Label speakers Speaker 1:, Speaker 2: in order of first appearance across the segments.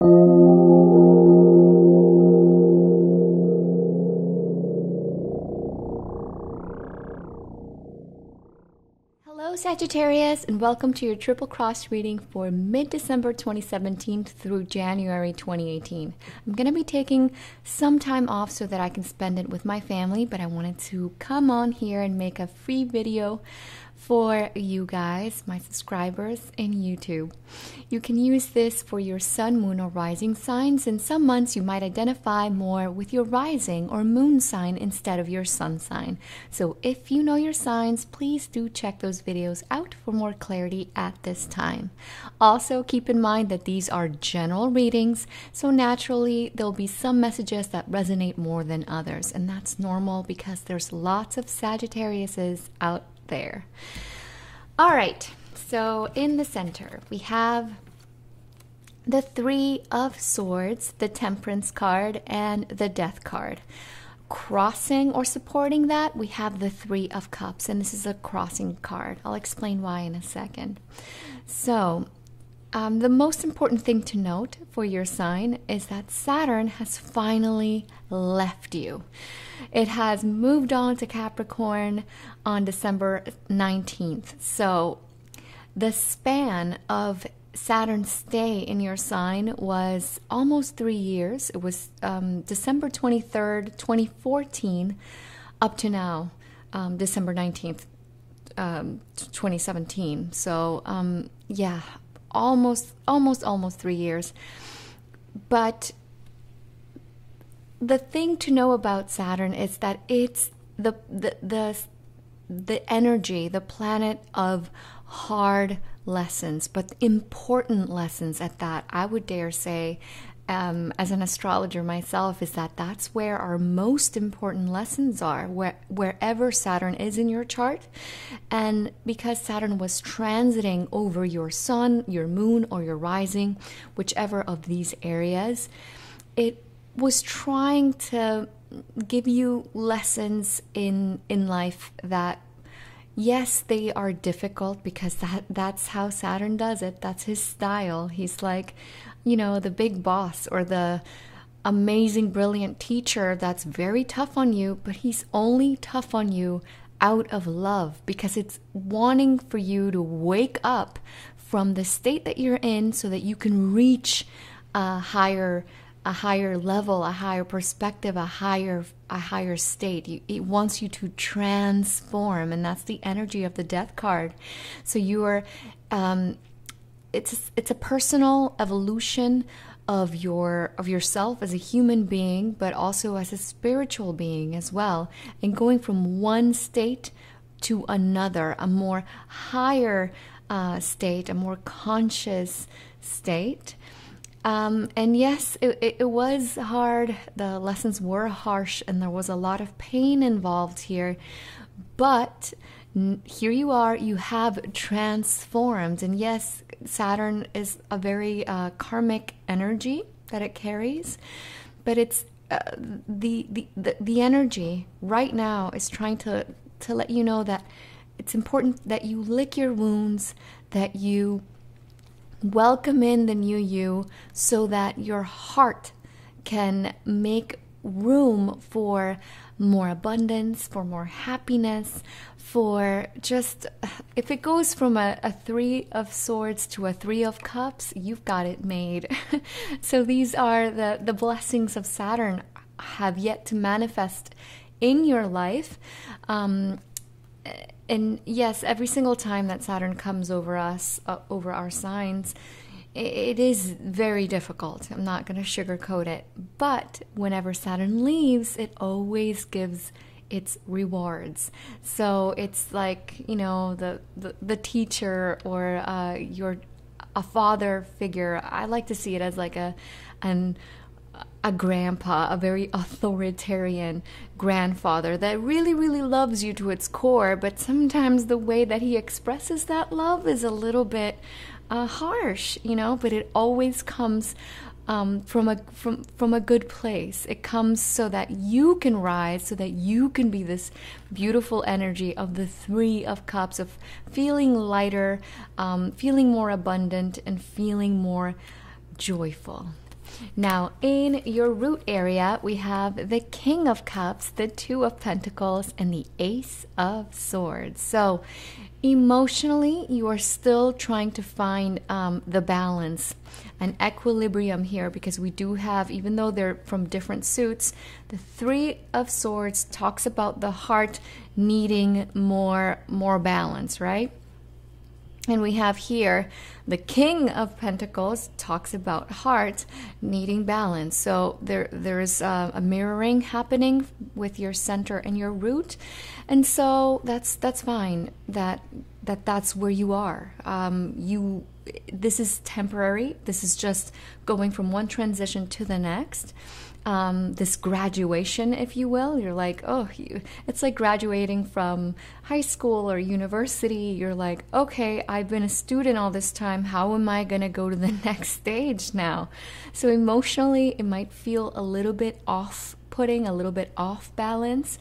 Speaker 1: Hello Sagittarius, and welcome to your triple cross reading for mid-December 2017 through January 2018. I'm going to be taking some time off so that I can spend it with my family, but I wanted to come on here and make a free video for you guys, my subscribers in YouTube. You can use this for your sun, moon, or rising signs. In some months, you might identify more with your rising or moon sign instead of your sun sign. So if you know your signs, please do check those videos out for more clarity at this time. Also, keep in mind that these are general readings, so naturally there'll be some messages that resonate more than others, and that's normal because there's lots of Sagittariuses out there. All right, so in the center we have the Three of Swords, the Temperance card, and the Death card. Crossing or supporting that, we have the Three of Cups, and this is a crossing card. I'll explain why in a second. So the most important thing to note for your sign is that Saturn has finally left you. It has moved on to Capricorn on December 19th. So the span of Saturn's stay in your sign was almost 3 years. It was December 23rd, 2014 up to now, December 19th, 2017. So yeah, almost 3 years. But the thing to know about Saturn is that it's the energy, the planet of hard lessons, but important lessons at that. I would dare say, as an astrologer myself, is that that's where our most important lessons are, wherever Saturn is in your chart. And because Saturn was transiting over your sun, your moon, or your rising, whichever of these areas, it was trying to give you lessons in life that, yes, they are difficult, because that's how Saturn does it. That's his style. He's like, you know, the big boss or the amazing, brilliant teacher that's very tough on you, but he's only tough on you out of love, because it's wanting for you to wake up from the state that you're in so that you can reach a higher level, a higher perspective, a higher state. It wants you to transform, and that's the energy of the Death card. So you are, it's a personal evolution of yourself as a human being, but also as a spiritual being as well, and going from one state to another, a more higher state, a more conscious state. And yes, it was hard. The lessons were harsh, and there was a lot of pain involved here. But here you are, you have transformed. And yes, Saturn is a very karmic energy that it carries. But it's the energy right now is trying to let you know that it's important that you lick your wounds, that you welcome in the new you, so that your heart can make room for more abundance, for more happiness, for just, if it goes from a Three of Swords to a Three of Cups, you've got it made. So these are the blessings of Saturn have yet to manifest in your life. And yes, every single time that Saturn comes over us, over our signs, it is very difficult. I'm not going to sugarcoat it. But whenever Saturn leaves, it always gives its rewards. So it's like, you know, the teacher or a father figure. I like to see it as like a grandpa, a very authoritarian grandfather that really, really loves you to its core, but sometimes the way that he expresses that love is a little bit harsh, you know, but it always comes from a good place. It comes so that you can rise, so that you can be this beautiful energy of the Three of Cups, of feeling lighter, feeling more abundant, and feeling more joyful. Now, in your root area, we have the King of Cups, the Two of Pentacles, and the Ace of Swords. So, emotionally, you are still trying to find the balance, an equilibrium here, because we do have, even though they're from different suits, the Three of Swords talks about the heart needing more balance, right? And we have here the King of Pentacles talks about heart needing balance. So there's a mirroring happening with your center and your root, and so that's fine. That's where you are. This is temporary. This is just going from one transition to the next. This graduation, if you will. You're like, it's like graduating from high school or university. You're like, okay, I've been a student all this time. How am I going to go to the next stage now? So emotionally, it might feel a little bit off-putting, a little bit off balance.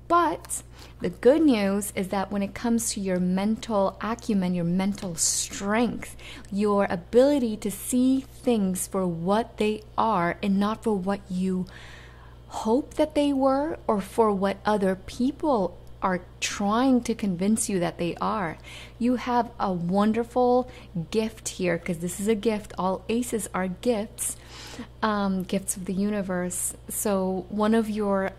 Speaker 1: But the good news is that when it comes to your mental acumen, your mental strength, your ability to see things for what they are and not for what you hope that they were or for what other people are trying to convince you that they are. You have a wonderful gift here, because this is a gift. All aces are gifts, gifts of the universe. So one of your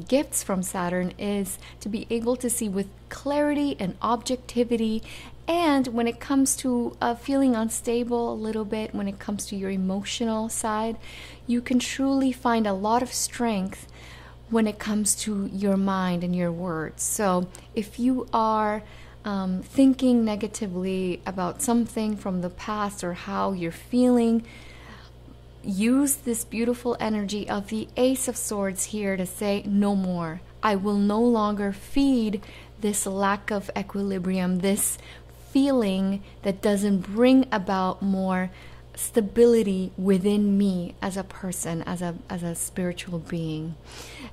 Speaker 1: gifts from Saturn is to be able to see with clarity and objectivity. And when it comes to feeling unstable a little bit, when it comes to your emotional side, you can truly find a lot of strength when it comes to your mind and your words. So if you are thinking negatively about something from the past or how you're feeling, use this beautiful energy of the Ace of Swords here to say, no more. I will no longer feed this lack of equilibrium, this feeling that doesn't bring about more stability within me as a person, as a spiritual being.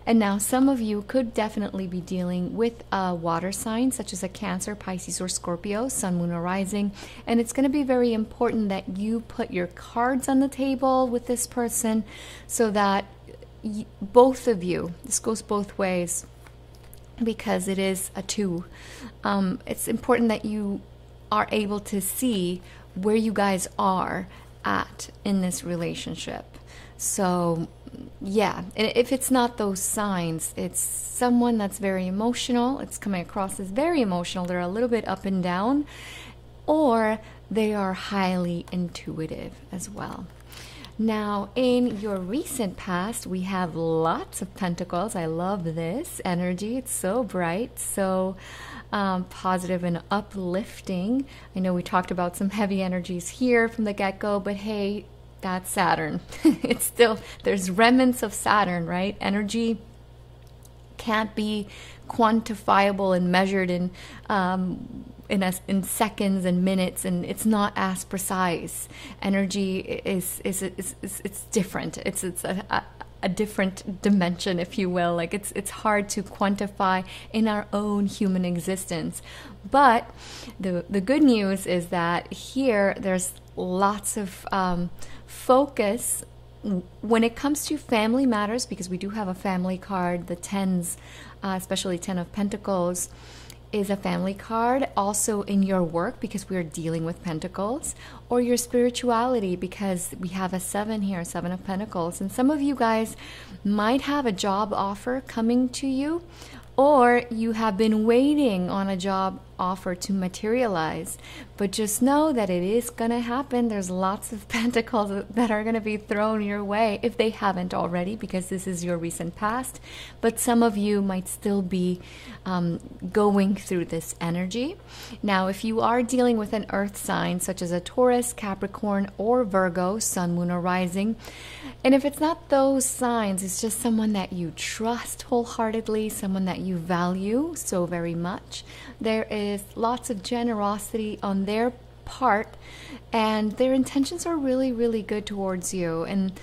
Speaker 1: And now some of you could definitely be dealing with a water sign such as a Cancer, Pisces, or Scorpio, Sun, Moon, or Rising, and it's going to be very important that you put your cards on the table with this person so that both of you, this goes both ways because it is a two, it's important that you are able to see where you guys are at in this relationship. So yeah, if it's not those signs, it's someone that's very emotional, it's coming across as very emotional, they're a little bit up and down, or they are highly intuitive as well. Now, in your recent past, we have lots of pentacles. I love this energy. It's so bright, so positive and uplifting. I know we talked about some heavy energies here from the get-go, but hey, that's Saturn. It's still, there's remnants of Saturn, right? Energy can't be quantifiable and measured in seconds and minutes, and it's not as precise. Energy is it's different. It's a different dimension, if you will. Like it's hard to quantify in our own human existence. But the good news is that here there's lots of focus when it comes to family matters, because we do have a family card. The tens, especially 10 of Pentacles, is a family card. Also in your work, because we're dealing with Pentacles, or your spirituality, because we have a 7 here, 7 of Pentacles. And some of you guys might have a job offer coming to you, or you have been waiting on a job offer to materialize. But just know that it is going to happen. There's lots of pentacles that are going to be thrown your way, if they haven't already, because this is your recent past. But some of you might still be going through this energy. Now, if you are dealing with an earth sign, such as a Taurus, Capricorn, or Virgo, Sun, Moon, or Rising, and if it's not those signs, it's just someone that you trust wholeheartedly, someone that you value so very much, there is lots of generosity on their part, and their intentions are really, really good towards you. And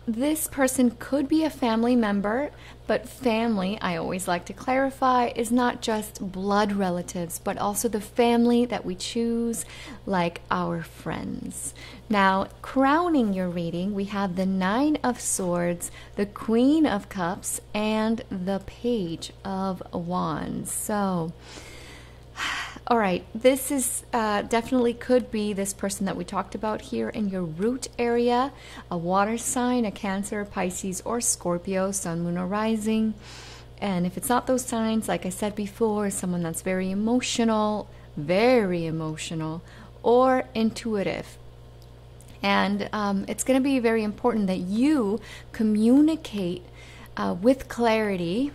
Speaker 1: this person could be a family member, but family, I always like to clarify, is not just blood relatives, but also the family that we choose, like our friends. Now, crowning your reading, we have the Nine of Swords, the Queen of Cups, and the Page of Wands. So, all right, this is definitely could be this person that we talked about here in your root area, a water sign, a Cancer, Pisces, or Scorpio, Sun, Moon, or Rising. And if it's not those signs, like I said before, someone that's very emotional, or intuitive. And it's going to be very important that you communicate with clarity,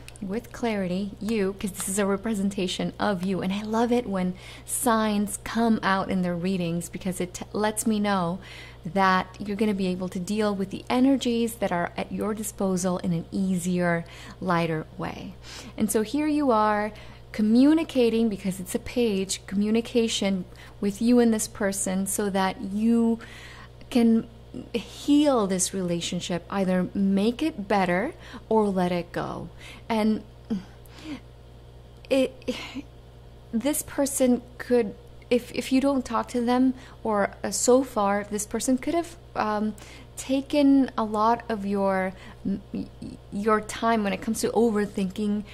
Speaker 1: you, because this is a representation of you. And I love it when signs come out in their readings, because it lets me know that you're going to be able to deal with the energies that are at your disposal in an easier, lighter way. And so here you are communicating, because it's a page, communication with you and this person, so that you can heal this relationship, either make it better or let it go. And this person could, if you don't talk to them, or so far, this person could have taken a lot of your time when it comes to overthinking,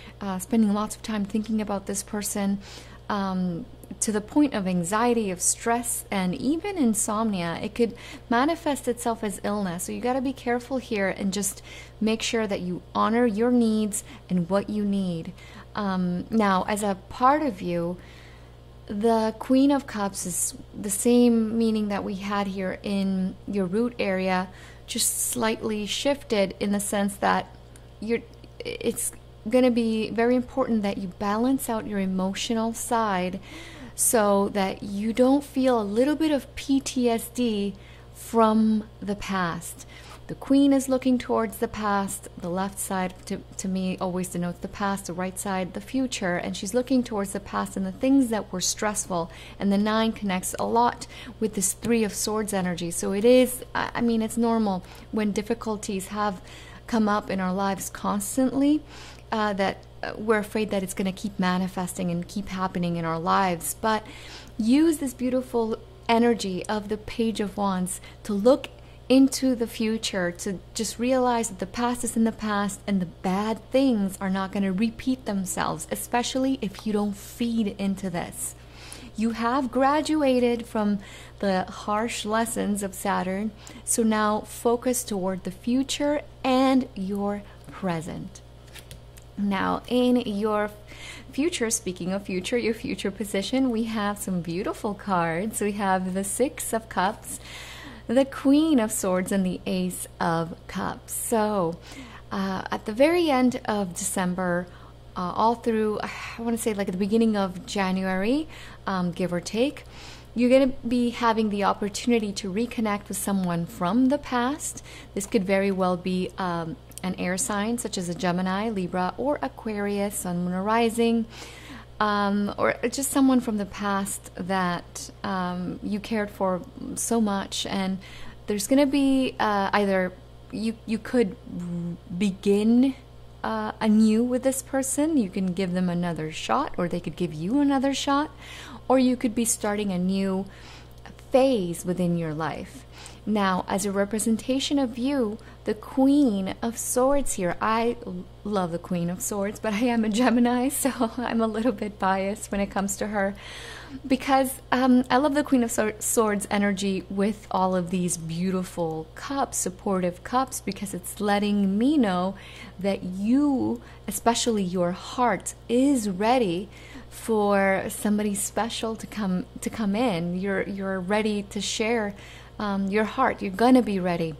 Speaker 1: spending lots of time thinking about this person, to the point of anxiety, of stress, and even insomnia. It could manifest itself as illness. So you got to be careful here and just make sure that you honor your needs and what you need. Now, as a part of you, the Queen of Cups is the same meaning that we had here in your root area, just slightly shifted in the sense that it's going to be very important that you balance out your emotional side, so that you don't feel a little bit of PTSD from the past. The Queen is looking towards the past. The left side, to me, always denotes the past. The right side, the future. And she's looking towards the past and the things that were stressful. And the Nine connects a lot with this Three of Swords energy. So it is, I mean, it's normal when difficulties have come up in our lives constantly, that we're afraid that it's going to keep manifesting and keep happening in our lives. But use this beautiful energy of the Page of Wands to look into the future, to just realize that the past is in the past and the bad things are not going to repeat themselves, especially if you don't feed into this. You have graduated from the harsh lessons of Saturn, so now focus toward the future and your present. Now, in your future, speaking of future, your future position, we have some beautiful cards. We have the Six of Cups, the Queen of Swords, and the Ace of Cups. So, at the very end of December, all through, I want to say like at the beginning of January, give or take, you're going to be having the opportunity to reconnect with someone from the past. This could very well be an air sign, such as a Gemini, Libra, or Aquarius, Sun, Moon, or Rising, or just someone from the past that you cared for so much. And there's going to be either you could begin anew with this person, you can give them another shot, or they could give you another shot, or you could be starting a new phase within your life. Now, as a representation of you, the Queen of Swords here, I love the Queen of Swords, but I am a Gemini, so I'm a little bit biased when it comes to her, because I love the Queen of Swords energy with all of these beautiful cups, supportive cups, because it's letting me know that you, especially your heart, is ready for somebody special to come in. You're ready to share your heart. You're gonna be ready.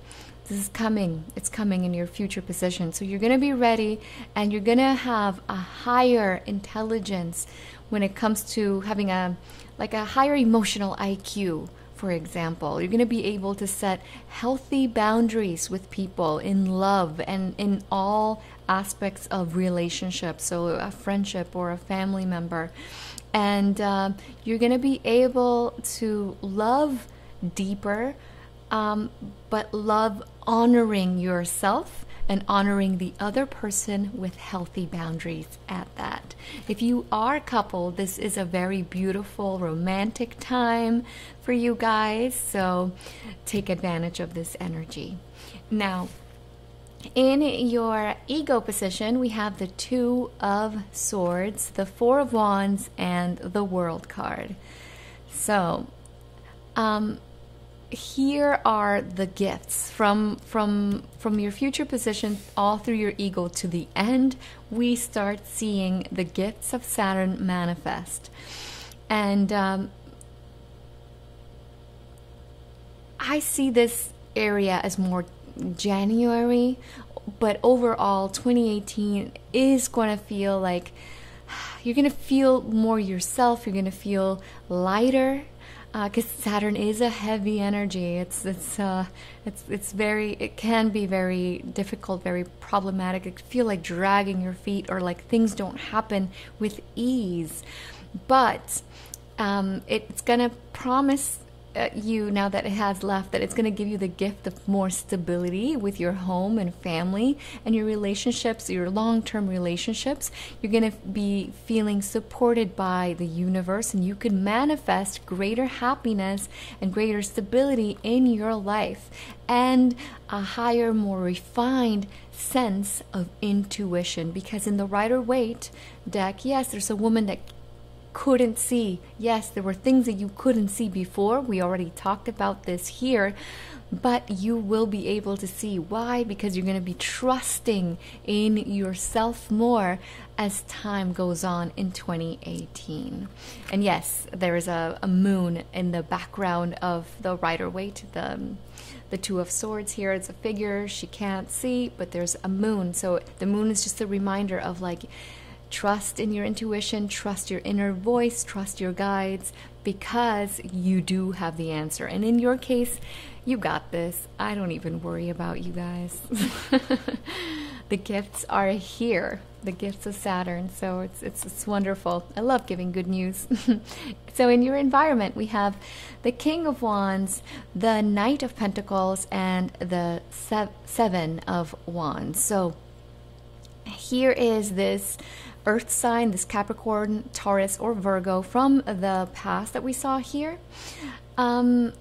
Speaker 1: This is coming. It's coming in your future position. So you're gonna be ready, and you're gonna have a higher intelligence when it comes to having a higher emotional IQ, for example. You're gonna be able to set healthy boundaries with people in love and in all aspects of relationships, so a friendship or a family member. And you're gonna be able to love deeper, but love honoring yourself and honoring the other person with healthy boundaries at that. If you are a couple, this is a very beautiful romantic time for you guys, so take advantage of this energy. Now, in your ego position, we have the Two of Swords, the Four of Wands, and the World card. So, here are the gifts from your future position all through your ego to the end. We start seeing the gifts of Saturn manifest, and I see this area as more January, but overall 2018 is going to feel like you're going to feel more yourself. You're going to feel lighter, because Saturn is a heavy energy. It can be very difficult, very problematic. It can feel like dragging your feet, or like things don't happen with ease. But it's going to promise you, now that it has left, that it's going to give you the gift of more stability with your home and family and your relationships, your long-term relationships. You're going to be feeling supported by the universe, and you can manifest greater happiness and greater stability in your life, and a higher, more refined sense of intuition. Because in the Rider-Waite deck, yes, there's a woman that couldn't see. Yes, there were things that you couldn't see before. We already talked about this here, but you will be able to see. Why? Because you're going to be trusting in yourself more as time goes on in 2018. And yes, there is a moon in the background of the Rider-Waite, the Two of Swords here. It's a figure she can't see, but there's a moon. So the moon is just a reminder of like, trust in your intuition, trust your inner voice, trust your guides, because you do have the answer. And in your case, you got this. I don't even worry about you guys. The gifts are here, the gifts of Saturn. So it's wonderful. I love giving good news. So in your environment, we have the King of Wands, the Knight of Pentacles, and the Seven of Wands. So here is this earth sign, this Capricorn, Taurus, or Virgo from the past that we saw here. And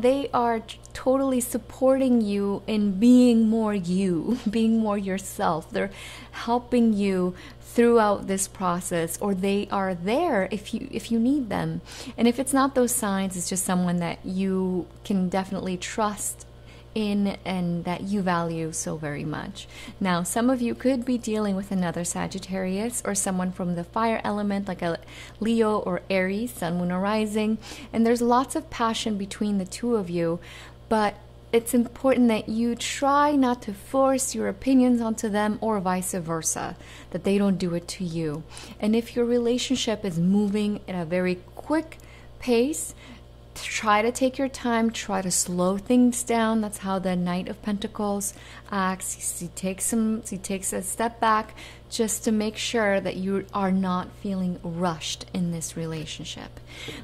Speaker 1: they are totally supporting you in being more you, being more yourself. They're helping you throughout this process, or they are there if you need them. And if it's not those signs, it's just someone that you can definitely trust in and that you value so very much. Now, some of you could be dealing with another Sagittarius, or someone from the fire element, like a Leo or Aries, Sun, Moon, or Rising, and there's lots of passion between the two of you, but it's important that you try not to force your opinions onto them, or vice versa, that they don't do it to you. And if your relationship is moving at a very quick pace, try to take your time, try to slow things down. That's how the Knight of Pentacles acts. He takes a step back just to make sure that you are not feeling rushed in this relationship.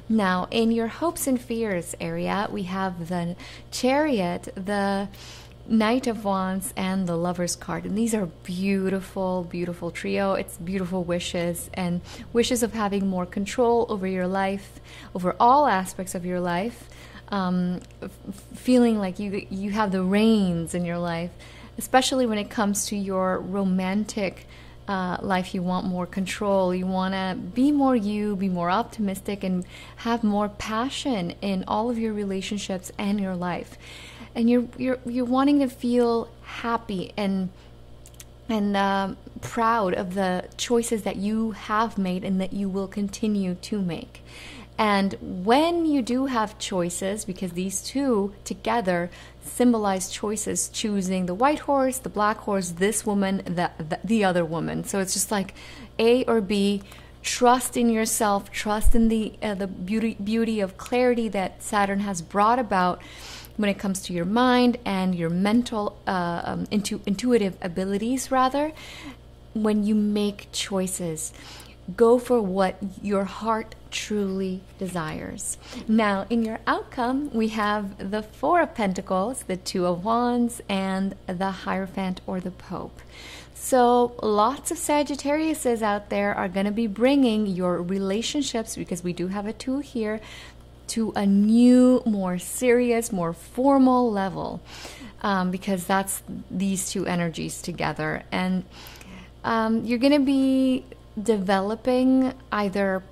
Speaker 1: Now, in your hopes and fears area, we have the Chariot, the Knight of Wands, and the Lover's card. And these are beautiful, beautiful trio. It's beautiful wishes, and wishes of having more control over your life, over all aspects of your life, feeling like you have the reins in your life, especially when it comes to your romantic life. You want more control. You want to be more you, be more optimistic, and have more passion in all of your relationships and your life. And you're wanting to feel happy and proud of the choices that you have made and that you will continue to make. And when you do have choices, because these two together symbolize choices, choosing the white horse, the black horse, this woman, the other woman. So it's just like A or B. Trust in yourself. Trust in the beauty of clarity that Saturn has brought about when it comes to your mind and your mental, intuitive abilities, rather, when you make choices. go for what your heart truly desires. Now, in your outcome, we have the Four of Pentacles, the Two of Wands, and the Hierophant or the Pope. So lots of Sagittariuses out there are going to be bringing your relationships, because we do have a 2 here, to a new, more serious, more formal level, because that's these two energies together. And you're going to be developing either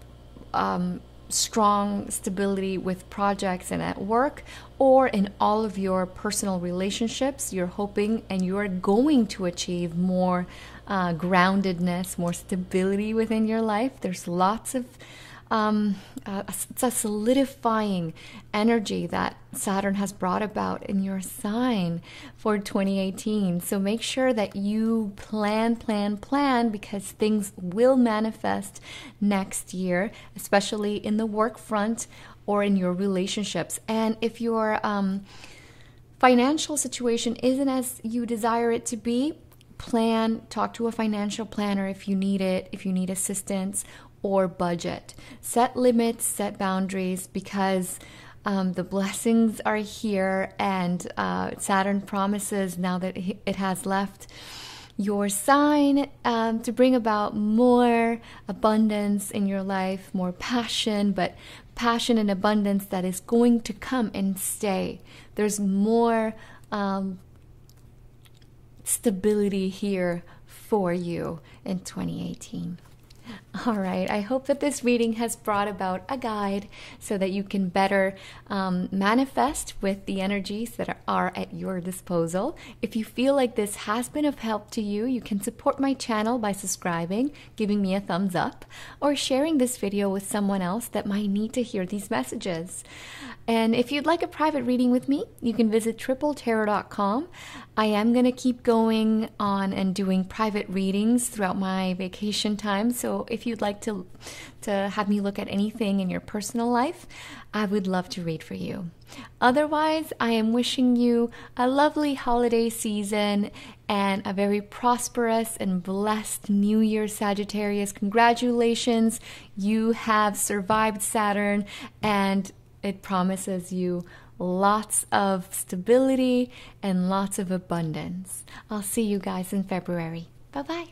Speaker 1: strong stability with projects and at work, or in all of your personal relationships. You're hoping and you're going to achieve more groundedness, more stability within your life. There's lots of it's a solidifying energy that Saturn has brought about in your sign for 2018. So make sure that you plan, because things will manifest next year, especially in the work front or in your relationships. And if your financial situation isn't as you desire it to be, talk to a financial planner if you need it, if you need assistance, or budget. Set limits, set boundaries, because the blessings are here, and Saturn promises, now that it has left your sign, to bring about more abundance in your life, more passion, but passion and abundance that is going to come and stay. There's more stability here for you in 2018. All right, I hope that this reading has brought about a guide so that you can better manifest with the energies that are at your disposal. If you feel like this has been of help to you, you can support my channel by subscribing, giving me a thumbs up, or sharing this video with someone else that might need to hear these messages. And if you'd like a private reading with me, you can visit tripletarot.com. I am going to keep going on and doing private readings throughout my vacation time. So if you'd like to have me look at anything in your personal life, I would love to read for you. Otherwise, I am wishing you a lovely holiday season and a very prosperous and blessed New Year, Sagittarius. Congratulations. You have survived Saturn, and it promises you lots of stability and lots of abundance. I'll see you guys in February. Bye-bye.